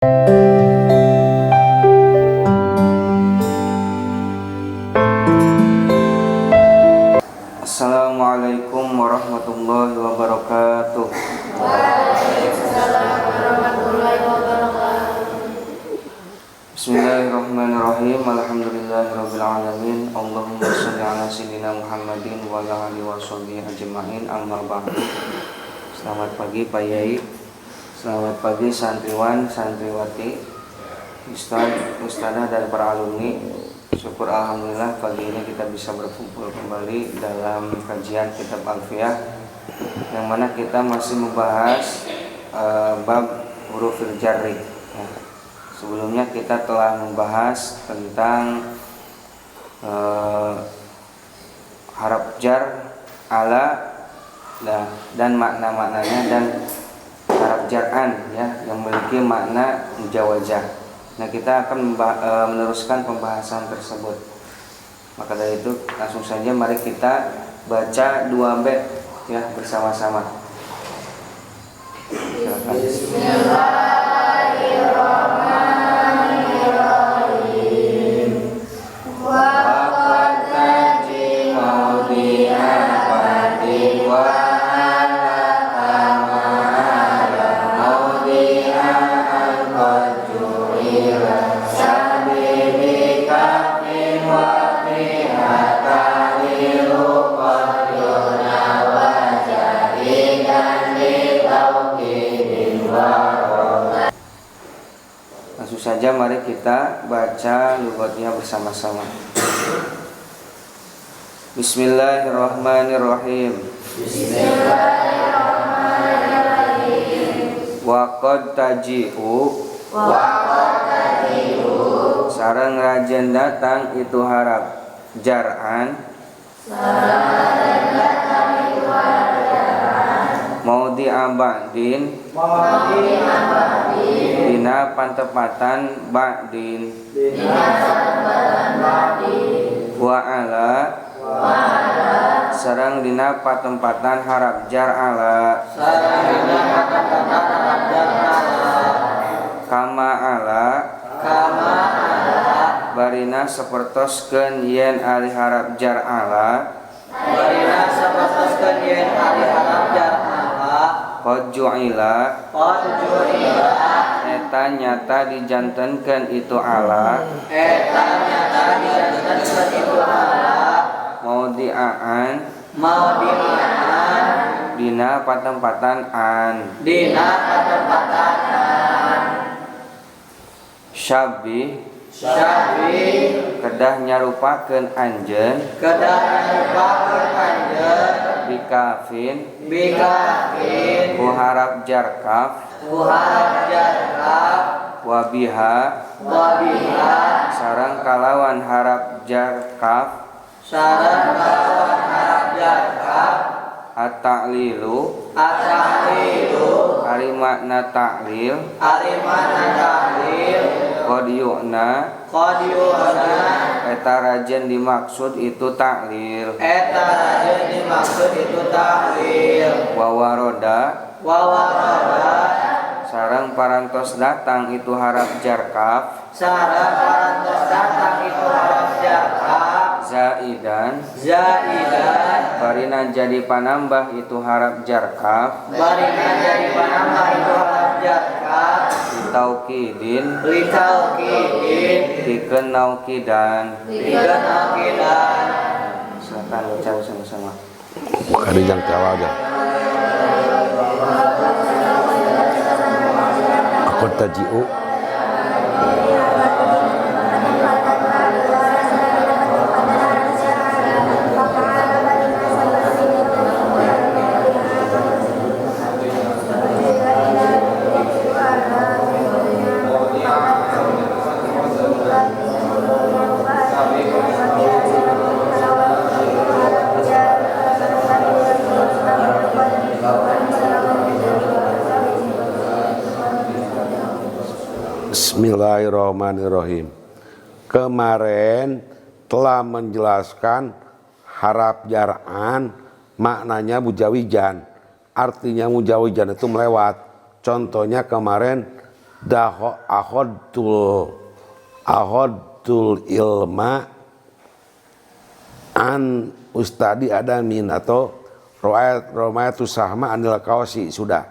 Assalamualaikum warahmatullahi wabarakatuh. Waalaikumsalam warahmatullahi wabarakatuh. Bismillahirrahmanirrahim. Alhamdulillahirabbil alamin. Allahumma shalli ala sayyidina Muhammadin wa ala alihi washabihi ajmain. Amma ba'du. Selamat pagi Pak Yai. Selamat pagi santriwan, santriwati, ustadzah dan para alumni. Syukur alhamdulillah pagi ini kita bisa berkumpul kembali dalam kajian kitab Alfiyah, yang mana kita masih membahas bab hurufil jarri. Sebelumnya kita telah membahas tentang harap jar, ala, dan makna-maknanya, dan harap jar'an ya, yang memiliki makna mujawazah. Nah, kita akan meneruskan pembahasan tersebut. Maka dari itu langsung saja mari kita baca 2 bait ya bersama-sama. Bismillahirrahmanirrahim. Waqad taji mawdi'a ba'di wa ala kama ala mawdi'a al-qadju'ira sabibi kafin wa fi'ata lilu qadyuna wa jahidan li tauhidin wa Langsung saja mari kita baca lughatnya bersama-sama. Bismillahirrahmanirrahim. Bismillahirrahmanirrahim. Waqad taji'u sareng rajen datang itu harap jar'an maudi abadin dina pantepatan ba'din wa ala sareng dina patempatan harap jar ala kama ala barina sapertoskeun yen ari harap jar ala qad ju'ila eta nyata dijantenkeun itu ala maudi'an dina patempatan an syabih kedah nyarupakeun anjeun bikafin ku harap jar kaf wabiha sareng kalawan harap jar kaf at-ta'lilu ari makna ta'lil qad yu'na eta rajen dimaksud itu ta'lil wa waroda sareng parantos datang itu harap jar kaf zaidan barina jadi panambah itu harap jar kaf litaukidin dikeun naukidan. Silakan baca sama-sama. Kali yang ke awal aja. Aku taji'u Bismillahirrahmanirrahim. Kemarin telah menjelaskan harap jar'an maknanya mujawijan. Artinya mujawijan itu melewat. Contohnya kemarin ahodtul ilma an ustadi adamin atau romayatu sahma anil kausi. Sudah.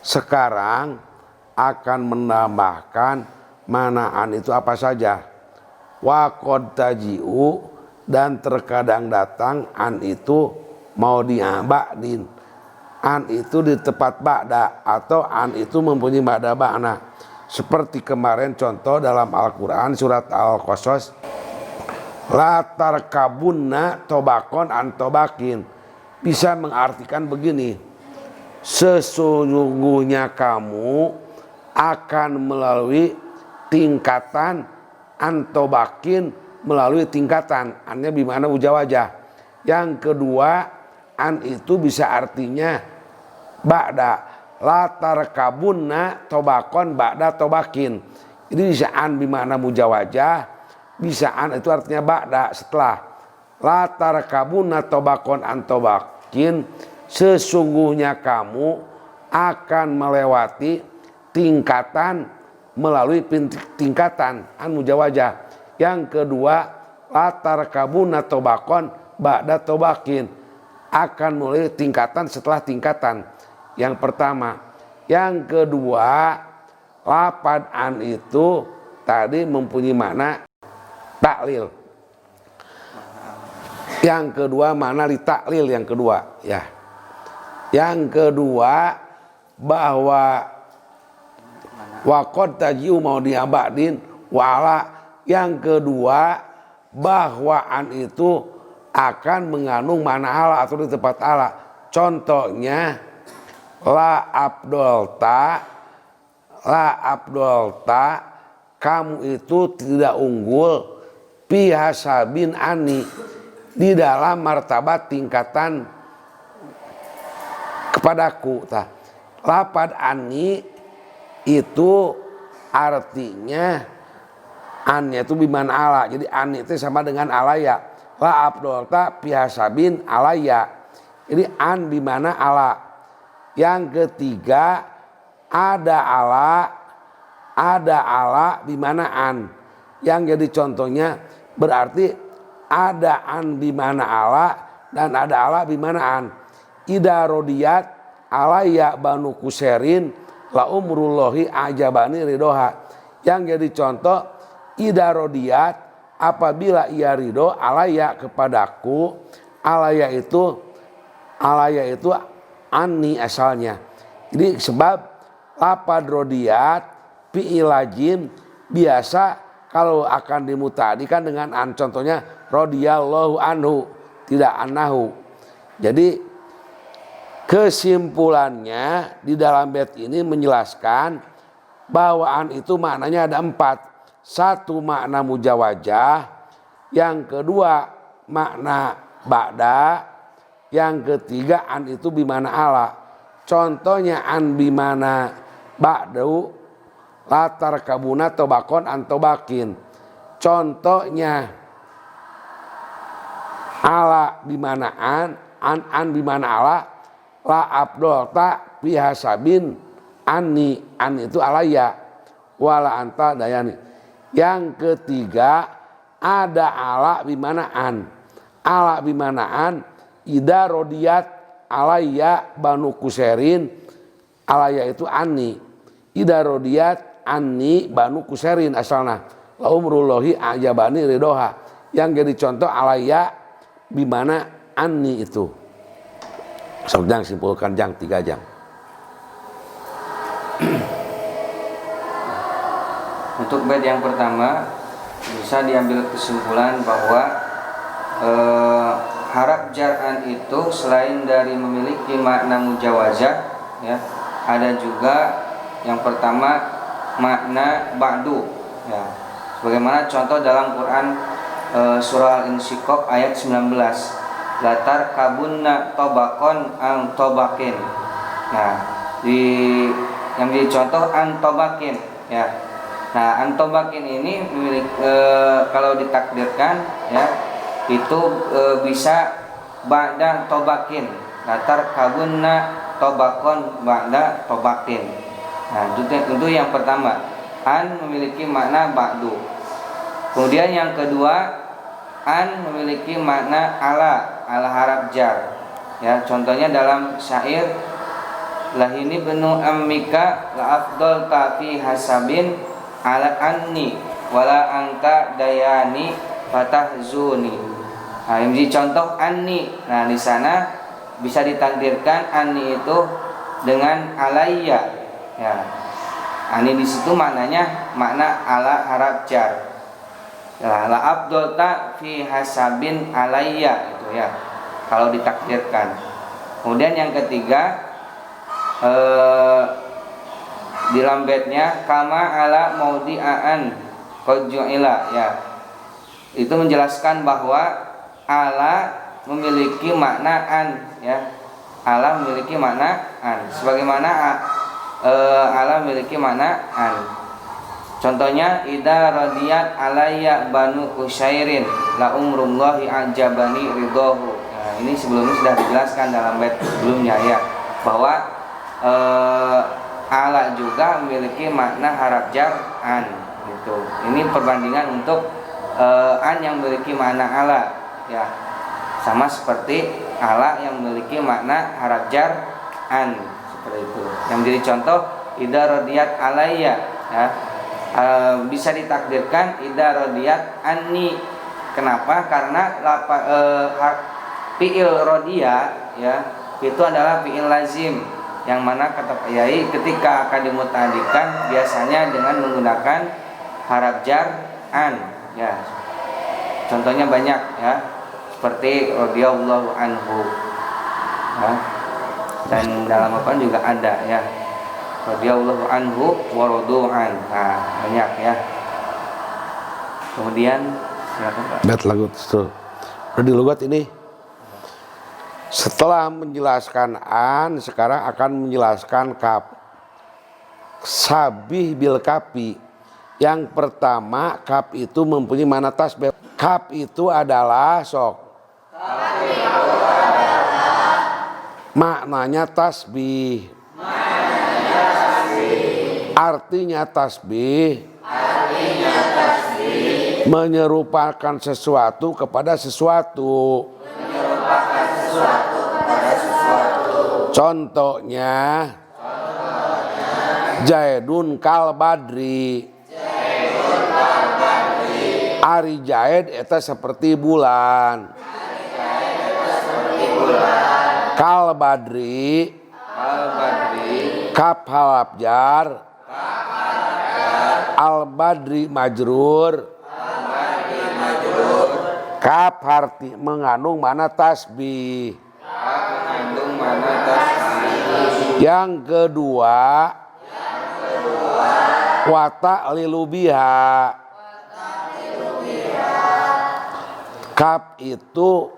Sekarang akan menambahkan manaan itu apa saja. Wa qad taji'u, dan terkadang datang an itu mau ba'din. An itu di tempat ba'da, atau an itu mempunyai ba'da ba'na. Seperti kemarin contoh dalam Al-Quran surat Al-Qasas, la tarkabunna tobakon an tobakin, bisa mengartikan begini: sesungguhnya kamu akan melalui tingkatan antobakin, melalui tingkatan. Annya bimana ujawajah. Yang kedua, an itu bisa artinya ba'da, la tarkabunna tobakon ba'da tobakin. Ini bisa an bimana mujawajah, bisa an itu artinya ba'da, setelah. La tarkabunna tobakon an tobakin, sesungguhnya kamu akan melewati tingkatan, melalui tingkatan, an mujawajah. Yang kedua, latar kabuna tobakon ba'da tobakin, akan melalui tingkatan setelah tingkatan. Yang pertama. Yang kedua, lapad an itu tadi mempunyai makna taklil. Yang kedua makna li taklil, yang kedua ya. Yang kedua bahwa waqad taji'u mau diabadin wala. Yang kedua bahwa an itu akan mengandung mana ala atau di tempat ala. Contohnya la abdolta, kamu itu tidak unggul pihasabin ani, di dalam martabat tingkatan kepadaku. Lapad ani itu artinya annya itu biman ala. Jadi an itu sama dengan alaya. La abdolta pihasabin alaya. Jadi an bimana ala. Yang ketiga ada ala bimana an. Yang jadi contohnya berarti ada an bimana ala dan ada ala bimana an. Ida rodiyat alaya banu kuserin la umrullahi ajabani ridoha. Yang jadi contoh ida rodiyat, apabila ia ridho alaya kepadaku. Alaya itu ani asalnya. Jadi sebab lapad rodiyat fi'ilajim biasa kalau akan dimutadikan dengan an. Contohnya rodiyallahu anhu, tidak anahu. Jadi kesimpulannya di dalam bait ini menjelaskan bahwa an itu maknanya ada 4. Satu makna mujawajah, yang kedua makna ba'da, yang ketiga an itu bimana ala. Contohnya an bimana ba'du, latar kabuna tobakon antobakin. Contohnya ala bimana an bimana ala. La abdolta pihasabin ani, an itu alaya, wala anta dayani. Yang ketiga ada ala bimana an. Ala bimana an, ida rodiyat alaya banu kuserin, alaya itu ani. Ida rodiyat ani banu kuserin asalna. La umrullahi ajabani ridoha. Yang jadi contoh alaya bimana ani itu. Sedang simpulkan jang 3 jam. Untuk bait yang pertama bisa diambil kesimpulan bahwa harap jar'an itu selain dari memiliki makna mujawazah, ya, ada juga yang pertama makna ba'du, ya. Sebagaimana contoh dalam Quran surah Al-Insyiqaq ayat 19. Latar kabunna tobakon ang tobakin. Nah, yang dicontoh an tobakin, ya. Nah, an tobakin ini kalau ditakdirkan, ya, itu bisa ba'da tobakin. Latar kabunna tobakon ba'da tobakin. Nah, itu yang pertama. An memiliki makna ba'du. Kemudian yang kedua, an memiliki makna ala haraf jar. Ya, contohnya dalam syair lahini benu ammika la afdal ta fi hasabin ala anni wala angka dayani fatahzuni. Nah, ini contoh anni. Nah, di sana bisa ditakdirkan anni itu dengan alayya. Ya. Ani di situ maknanya makna ala harap jar. La abdolta fi hasabin alayya itu ya. Kalau ditakdirkan. Kemudian yang ketiga di lambetnya kama ala maudi'an qadju'ila ya. Itu menjelaskan bahwa ala memiliki makna an ya. Ala memiliki makna an sebagaimana ala memiliki makna an. Contohnya idza radiyat alayya banu Qusairin la umrullahi ajabani ridahu. Nah, ini sebelumnya sudah dijelaskan dalam bait sebelumnya ya, bahwa ala juga memiliki makna haraf jar an gitu. Ini perbandingan untuk an yang memiliki makna ala ya. Sama seperti ala yang memiliki makna haraf jar an seperti itu. Yang menjadi contoh idza radiyat alayya ya. Bisa ditakdirkan idza radiyat anni. Kenapa? Karena fi'il radiya ya itu adalah fi'il lazim yang mana kata Pak Yai ketika akan dimuta'addikan biasanya dengan menggunakan haraf jar an ya. Contohnya banyak ya. Seperti radhiyallahu anhu ya. Dan dalam Al-Quran juga ada ya, radhiyallahu anhu wa radu'an. Nah, banyak ya. Kemudian silakan Pak. Bet lagu itu. Udah di lugat ini. Setelah menjelaskan an, sekarang akan menjelaskan kaf. Sabih bil kafi. Yang pertama, kaf itu mempunyai makna tasbih. Kaf itu adalah maknanya tasbih. Artinya tasbih. Menyerupakan sesuatu kepada sesuatu. Contohnya Jaidun kal badri. Ari Jaid eta seperti bulan. Kal badri. Kaf halap jar. Al badri majrur. Kaf harti mengandung makna tasbih. Yang kedua wa ta'lilu biha. Kaf itu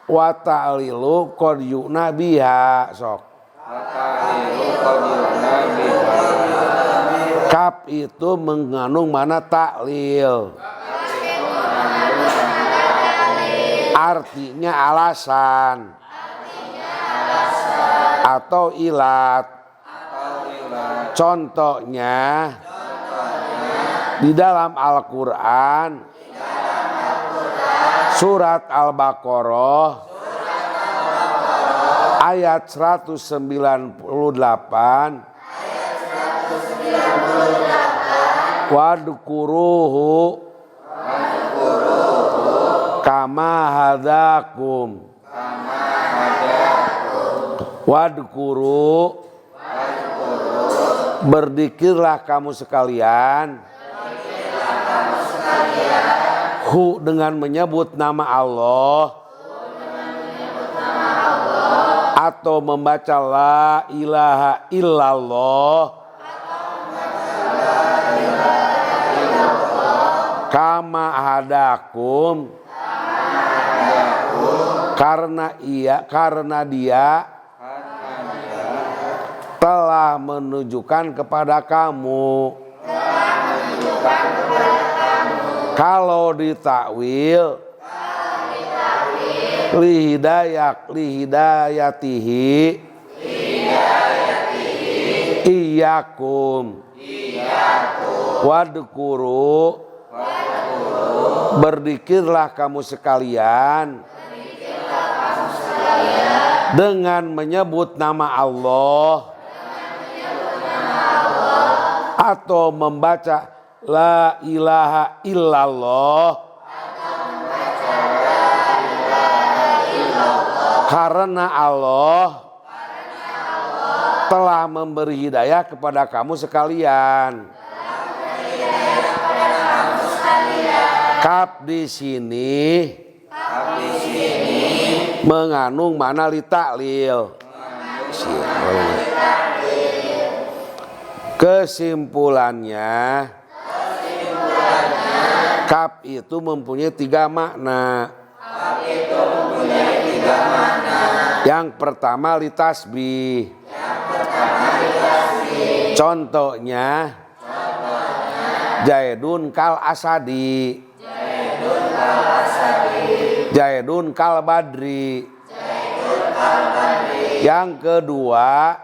wa ta'lilu qad yu'na biha sok. Kaf itu mengandung makna ta'lil. Artinya alasan atau ilat. Contohnya di dalam Al-Quran Surat Al-Baqarah ayat 198 wadkuruhu kama hadakum. Wadkuru berdikirlah kamu sekalian hu dengan menyebut nama Allah atau membaca la ilaha illallah kama hadakum karena dia telah menunjukkan kepada kamu. Kalau ditakwil lihidayatihi Iyakum wadkuru berzikirlah kamu sekalian dengan menyebut nama Allah atau membaca la ilaha illallah karena Allah telah memberi hidayah kepada kamu sekalian. Kaf di sini mengandung makna li ta'lil. Kesimpulannya, kaf itu mempunyai tiga makna. Yang pertama li tasbih. Contohnya Jaidun kal asadi, Jaidun kal badri. Yang kedua,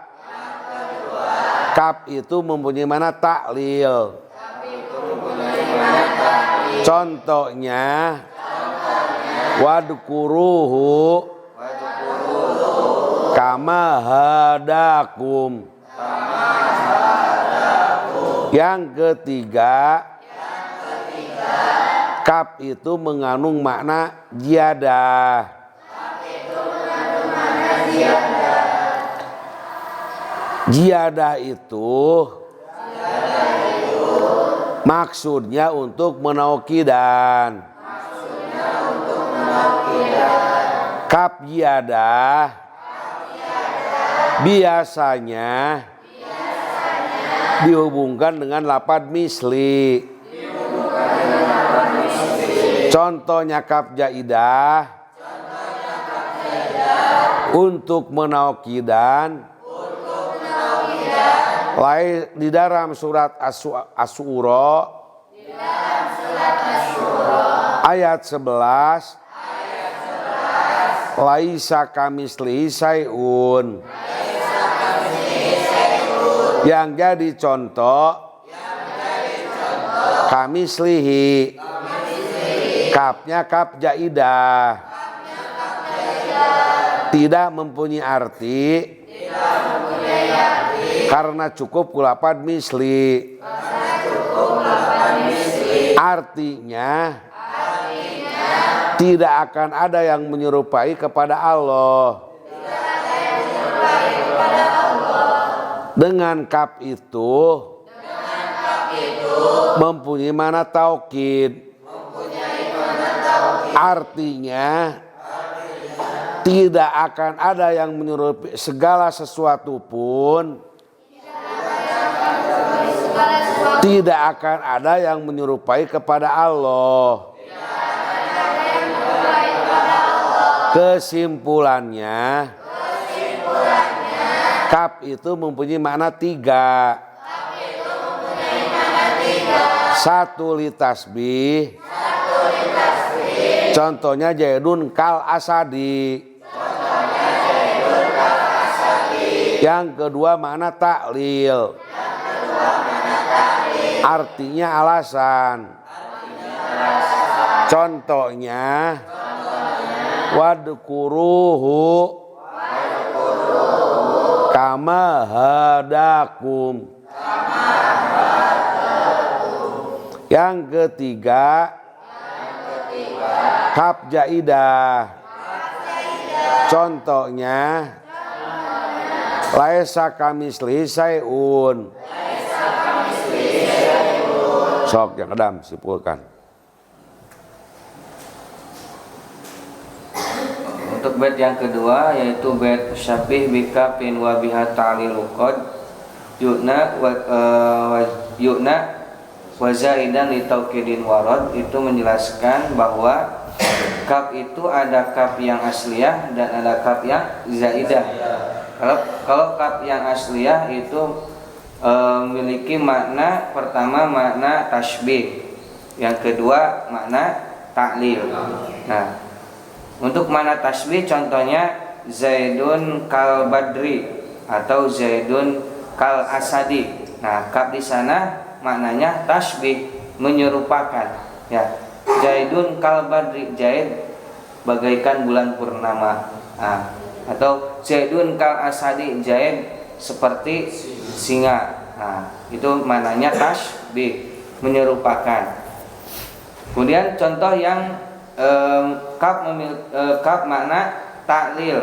kaf itu mempunyai mana taklil. Contohnya wadkuruhu kama hadakum. Yang ketiga, kaf itu mengandung makna ziyadah. Ziyadah itu maksudnya untuk menaukidan. Kaf ziyadah biasanya dihubungkan dengan lafaz misli. Contohnya kaf jaidah untuk menaukidan. Lain di dalam surat Asy-Syura ayat 11 laisa kamitslihi syai'un. Yang jadi contoh kamitslihi, kafnya kaf jaidah, tidak mempunyai arti karena cukup lafaz misli. Artinya tidak akan ada yang menyerupai kepada Allah. Dengan kaf itu mempunyai makna taukid. Artinya tidak akan ada yang menyerupai segala sesuatu pun. Tidak akan ada yang menyerupai kepada Allah. Kesimpulannya, kaf itu mempunyai makna tiga. Satu li tasbih. Contohnya Jaidun kal asadi. Yang kedua makna taklil. Artinya alasan. Contohnya wadkuruhu kama hadakum. Yang ketiga kaf jaidah. Contohnya laisa kamitslihi syai'un. Sok yang kedam simpulkan. Untuk bait yang kedua yaitu bait syabih bikafin wa biha ta'lilu qad yu'na wa zaidan li taukidin warad, itu menjelaskan bahwa kaf itu ada kaf yang asliyah dan ada kaf yang zaidah. Kalau kaf yang asliyah itu memiliki makna pertama makna tasbih, yang kedua makna ta'lil. Nah, untuk makna tasbih contohnya Zaidun kal badri atau Zaidun kal asadi. Nah, kaf di sana maknanya tasbih, menyerupakan. Ya, Zaidun kal badri, Zaid bagaikan bulan purnama. Nah, atau Zaidun kal asadi, Zaid seperti singa. Nah, itu maknanya tasbih, menyerupakan. Kemudian contoh yang kaf makna taklil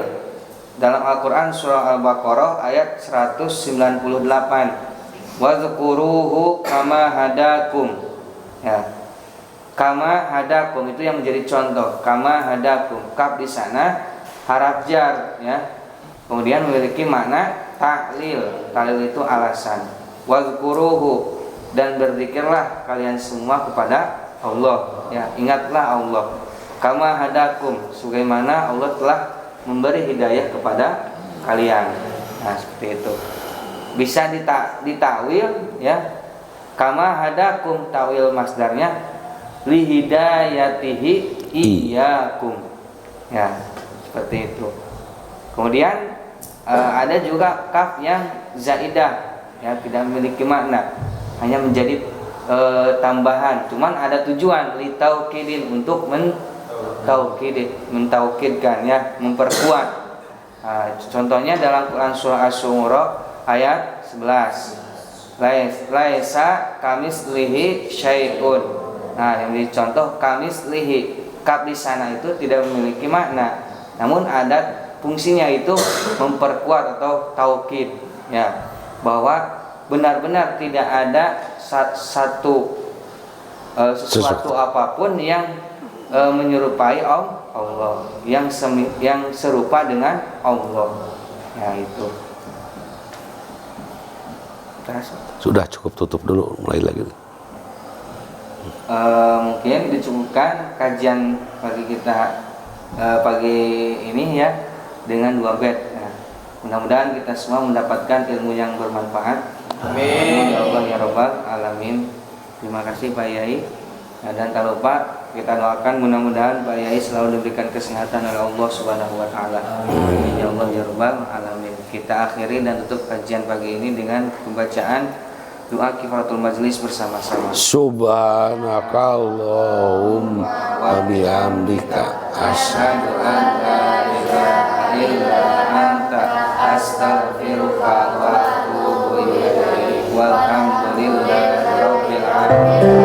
dalam Al-Quran surah Al-Baqarah ayat 198. Wadzkuruhu kama hadakum. Ya. Kama hadakum itu yang menjadi contoh. Kama hadakum. Kaf di sana haraf jar, ya. Kemudian memiliki makna taklil. Taklil itu alasan. Wadzkuruhu, dan berzikirlah kalian semua kepada Allah, ya, ingatlah Allah. Kama hadakum, sebagaimana Allah telah memberi hidayah kepada kalian. Nah, seperti itu. Bisa ditakwil, ya. Kama hadakum, tawil masdarnya li hidayatihi iyyakum. Ya, seperti itu. Kemudian ada juga kaf yang zaidah, ya, tidak memiliki makna, hanya menjadi tambahan, cuman ada tujuan litaukidin, untuk mentaukidkan, ya, memperkuat. Nah, contohnya dalam Quran surah Asy-Syu'ara ayat 11. Laisa kamislihi syai'un. Nah, yang dicontoh kamislihi, kaf di sana itu tidak memiliki makna, namun ada fungsinya itu memperkuat atau taukid, ya, bahwa benar-benar tidak ada sesuatu apapun yang menyerupai Allah, yang serupa dengan Allah. Ya, itu. Sudah cukup, tutup dulu, mulai lagi. Mungkin dicukupkan kajian pagi kita pagi ini, ya, dengan 2 bait. Nah, mudah-mudahan kita semua mendapatkan ilmu yang bermanfaat. Amin. Ya Allah ya Rabbal alamin. Terima kasih Pak Yai. Nah, dan tak lupa kita doakan mudah-mudahan Pak Yai selalu diberikan kesehatan oleh Allah Subhanahu wa taala. Amin ya Allah ya Rabbal alamin. Kita akhiri dan tutup kajian pagi ini dengan pembacaan doa kifaratul majlis bersama-sama. Subhanakallahumma wa bihamdika asyhadu an la ilaha illa anta astaghfiruka wa atubu ilaik. Walhamdulillahirabbil alamin.